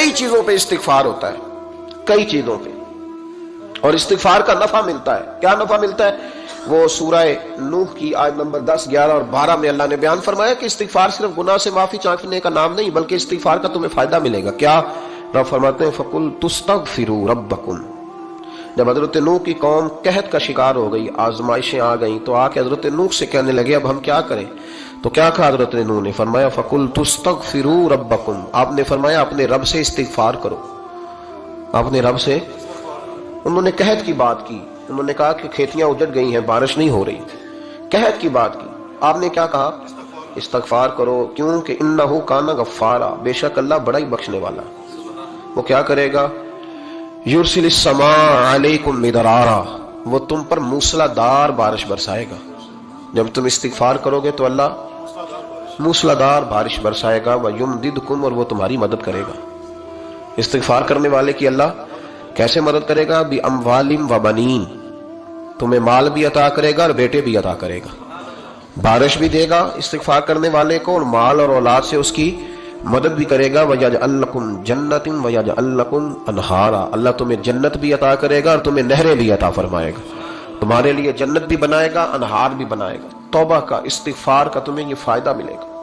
کئی چیزوں پہ استغفار ہوتا ہے، کئی چیزوں پہ، اور استغفار کا نفع ملتا ہے۔ کیا نفع ملتا ہے؟ وہ سورہ نوح کی آیت نمبر 10، 11 اور 12 میں اللہ نے بیان فرمایا کہ استغفار صرف گناہ سے معافی چاہنے کا نام نہیں، بلکہ استغفار کا تمہیں فائدہ ملے گا۔ کیا؟ رب فرماتے ہیں فَقُلْتُ اسْتَغْفِرُوا رَبَّكُمْ۔ جب حضرت نوح کی قوم قحط کا شکار ہو گئی، آزمائشیں آ گئیں، تو آ کے حضرت نوح سے کہنے لگے اب ہم کیا کریں؟ تو کیا کہا حضرت نوح نے؟ فرمایا فَقُلْتُ اسْتَغْفِرُوا رَبَّكُمْ۔ آپ نے فرمایا اپنے رب سے استغفار کرو، اپنے رب سے۔ انہوں نے قحط کی بات کی، انہوں نے کہا کہ کھیتیاں اجڑ گئی ہیں، بارش نہیں ہو رہی، قحط کی بات کی۔ آپ نے کیا کہا؟ استغفار کرو، کیونکہ انہ کان غفارا، بے شک اللہ بڑا ہی بخشنے والا۔ وہ کیا کرے گا؟ یرسل السماء علیکم مدرارا، وہ تم پر موسلا دار بارش برسائے گا۔ جب تم استغفار کرو گے تو اللہ موسلا دار بارش برسائے گا، وَيُمْدِدْكُمْ، اور وہ تمہاری مدد کرے گا۔ استغفار کرنے والے کی اللہ کیسے مدد کرے گا؟ بِأَمْوَالٍ وَبَنِينَ، تمہیں مال بھی عطا کرے گا اور بیٹے بھی عطا کرے گا، بارش بھی دے گا استغفار کرنے والے کو، اور مال اور اولاد سے اس کی مدد بھی کرے گا۔ وَيَجْعَلْ لَكُمْ جَنَّةٍ وَيَجْعَلْ لَكُمْ أَنْهَارًا، اللہ تمہیں جنت بھی عطا کرے گا اور تمہیں نہریں بھی عطا فرمائے گا، تمہارے لیے جنت بھی بنائے گا، انہار بھی بنائے گا۔ توبہ کا، استغفار کا تمہیں یہ فائدہ ملے گا۔